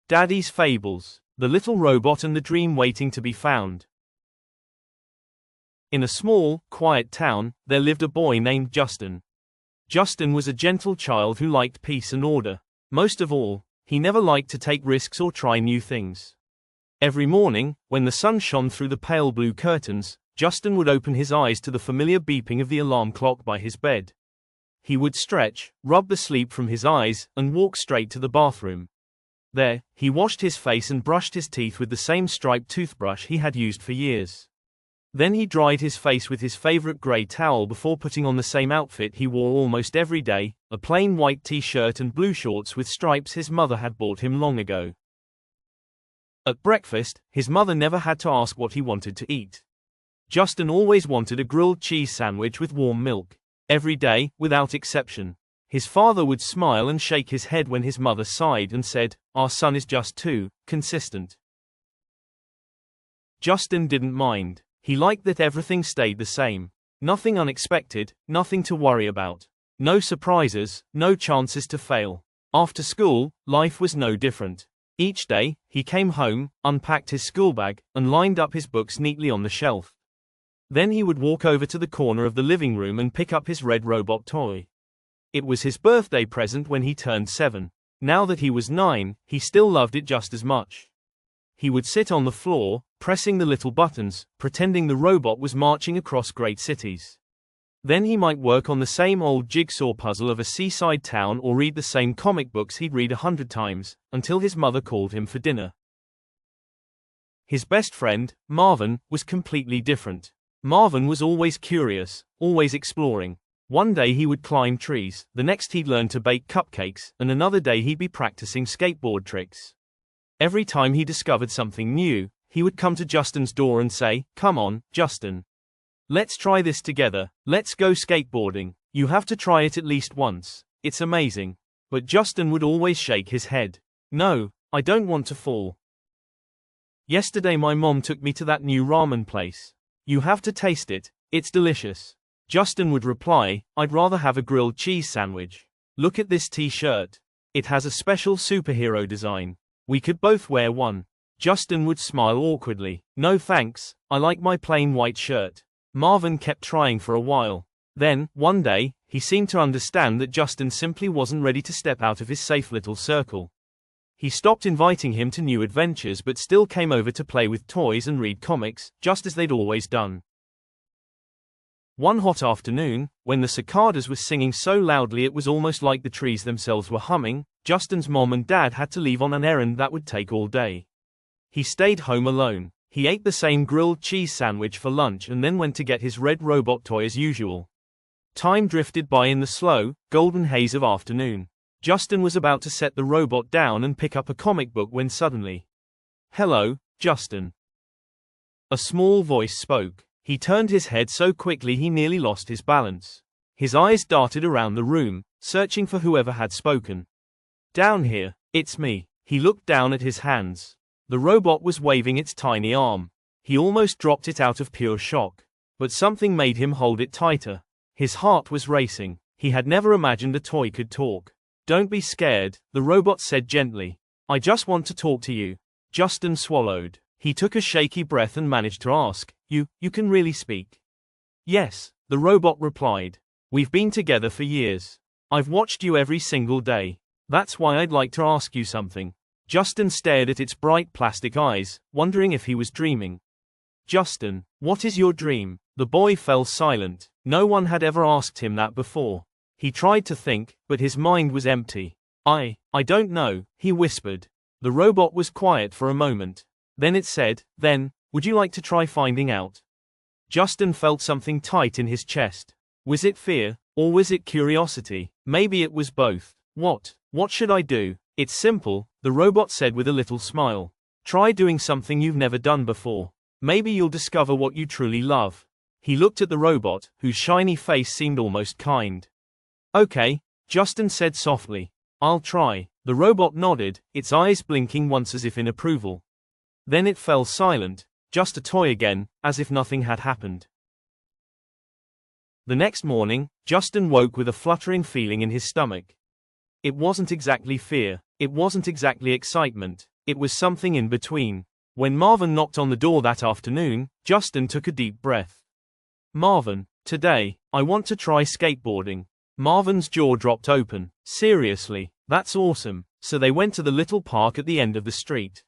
Daddy's Fables, The Little Robot and the Dream Waiting to be Found. In a small, quiet town, there lived a boy named Justin. Justin was a gentle child who liked peace and order. Most of all, he never liked to take risks or try new things. Every morning, when the sun shone through the pale blue curtains, Justin would open his eyes to the familiar beeping of the alarm clock by his bed. He would stretch, rub the sleep from his eyes, and walk straight to the bathroom. There, he washed his face and brushed his teeth with the same striped toothbrush he had used for years. Then he dried his face with his favorite gray towel before putting on the same outfit he wore almost every day, a plain white t-shirt and blue shorts with stripes his mother had bought him long ago. At breakfast, his mother never had to ask what he wanted to eat. Justin always wanted a grilled cheese sandwich with warm milk. Every day, without exception. His father would smile and shake his head when his mother sighed and said, "Our son is just too consistent." Justin didn't mind. He liked that everything stayed the same. Nothing unexpected, nothing to worry about. No surprises, no chances to fail. After school, life was no different. Each day, he came home, unpacked his school bag, and lined up his books neatly on the shelf. Then he would walk over to the corner of the living room and pick up his red robot toy. It was his birthday present when he turned 7. Now that he was 9, he still loved it just as much. He would sit on the floor, pressing the little buttons, pretending the robot was marching across great cities. Then he might work on the same old jigsaw puzzle of a seaside town or read the same comic books he'd read 100 times, until his mother called him for dinner. His best friend, Marvin, was completely different. Marvin was always curious, always exploring. One day he would climb trees, the next he'd learn to bake cupcakes, and another day he'd be practicing skateboard tricks. Every time he discovered something new, he would come to Justin's door and say, "Come on, Justin. Let's try this together, let's go skateboarding. You have to try it at least once, it's amazing." But Justin would always shake his head. "No, I don't want to fall. Yesterday my mom took me to that new ramen place. You have to taste it, it's delicious." Justin would reply, "I'd rather have a grilled cheese sandwich. Look at this t-shirt. It has a special superhero design. We could both wear one." Justin would smile awkwardly. "No thanks, I like my plain white shirt." Marvin kept trying for a while. Then, one day, he seemed to understand that Justin simply wasn't ready to step out of his safe little circle. He stopped inviting him to new adventures but still came over to play with toys and read comics, just as they'd always done. One hot afternoon, when the cicadas were singing so loudly it was almost like the trees themselves were humming, Justin's mom and dad had to leave on an errand that would take all day. He stayed home alone. He ate the same grilled cheese sandwich for lunch and then went to get his red robot toy as usual. Time drifted by in the slow, golden haze of afternoon. Justin was about to set the robot down and pick up a comic book when suddenly, "Hello, Justin." A small voice spoke. He turned his head so quickly he nearly lost his balance. His eyes darted around the room, searching for whoever had spoken. "Down here, it's me." He looked down at his hands. The robot was waving its tiny arm. He almost dropped it out of pure shock. But something made him hold it tighter. His heart was racing. He had never imagined a toy could talk. "Don't be scared," the robot said gently. "I just want to talk to you." Justin swallowed. He took a shaky breath and managed to ask, You can really speak?" "Yes," the robot replied. "We've been together for years. I've watched you every single day. That's why I'd like to ask you something." Justin stared at its bright plastic eyes, wondering if he was dreaming. "Justin, what is your dream?" The boy fell silent. No one had ever asked him that before. He tried to think, but his mind was empty. I don't know," he whispered. The robot was quiet for a moment. Then it said, "Then, would you like to try finding out?" Justin felt something tight in his chest. Was it fear, or was it curiosity? Maybe it was both. What should I do?" "It's simple," the robot said with a little smile. "Try doing something you've never done before. Maybe you'll discover what you truly love." He looked at the robot, whose shiny face seemed almost kind. "Okay," Justin said softly. "I'll try." The robot nodded, its eyes blinking once as if in approval. Then it fell silent, just a toy again, as if nothing had happened. The next morning, Justin woke with a fluttering feeling in his stomach. It wasn't exactly fear, it wasn't exactly excitement, It was something in between. When Marvin knocked on the door that afternoon, Justin took a deep breath. "Marvin, today, I want to try skateboarding." Marvin's jaw dropped open. "Seriously, that's awesome." So they went to the little park at the end of the street.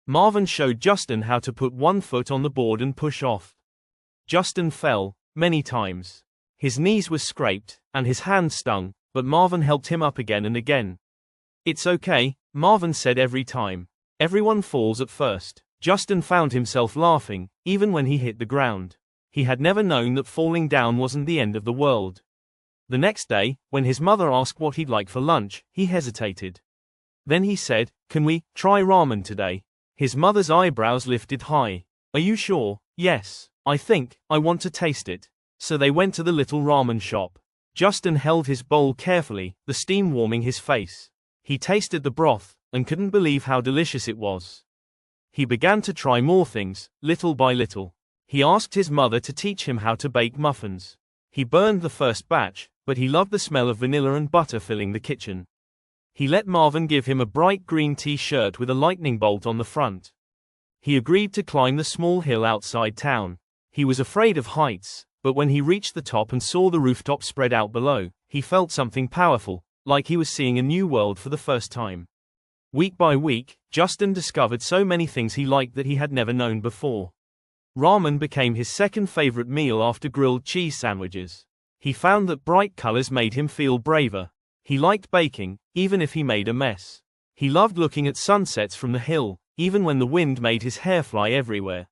Marvin showed Justin how to put one foot on the board and push off. Justin fell, many times. His knees were scraped, and his hands stung, but Marvin helped him up again and again. "It's okay," Marvin said every time. "Everyone falls at first." Justin found himself laughing, even when he hit the ground. He had never known that falling down wasn't the end of the world. The next day, when his mother asked what he'd like for lunch, he hesitated. Then he said, "Can we try ramen today?" His mother's eyebrows lifted high. "Are you sure?" "Yes, I think I want to taste it." So they went to the little ramen shop. Justin held his bowl carefully, the steam warming his face. He tasted the broth, and couldn't believe how delicious it was. He began to try more things, little by little. He asked his mother to teach him how to bake muffins. He burned the first batch, but he loved the smell of vanilla and butter filling the kitchen. He let Marvin give him a bright green t-shirt with a lightning bolt on the front. He agreed to climb the small hill outside town. He was afraid of heights, but when he reached the top and saw the rooftop spread out below, he felt something powerful, like he was seeing a new world for the first time. Week by week, Justin discovered so many things he liked that he had never known before. Ramen became his second favorite meal after grilled cheese sandwiches. He found that bright colors made him feel braver. He liked baking, even if he made a mess. He loved looking at sunsets from the hill, even when the wind made his hair fly everywhere.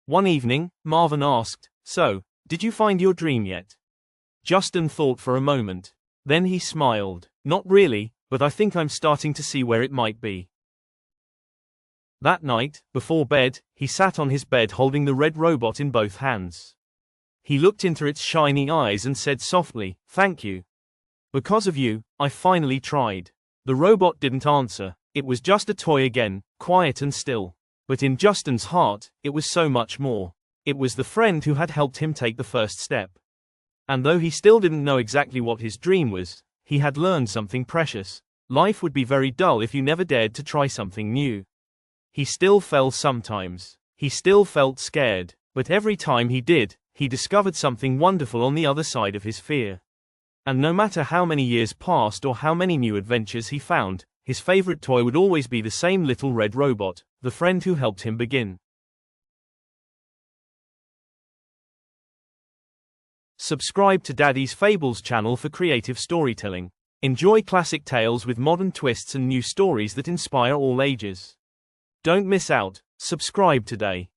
One evening, Marvin asked, "So, did you find your dream yet?" Justin thought for a moment. Then he smiled. "Not really, but I think I'm starting to see where it might be." That night, before bed, he sat on his bed holding the red robot in both hands. He looked into its shiny eyes and said softly, "Thank you. Because of you, I finally tried." The robot didn't answer. It was just a toy again, quiet and still. But in Justin's heart, it was so much more. It was the friend who had helped him take the first step. And though he still didn't know exactly what his dream was, he had learned something precious. Life would be very dull if you never dared to try something new. He still fell sometimes. He still felt scared. But every time he did, he discovered something wonderful on the other side of his fear. And no matter how many years passed or how many new adventures he found, his favorite toy would always be the same little red robot, the friend who helped him begin. Subscribe to Daddy's Fables channel for creative storytelling. Enjoy classic tales with modern twists and new stories that inspire all ages. Don't miss out. Subscribe today.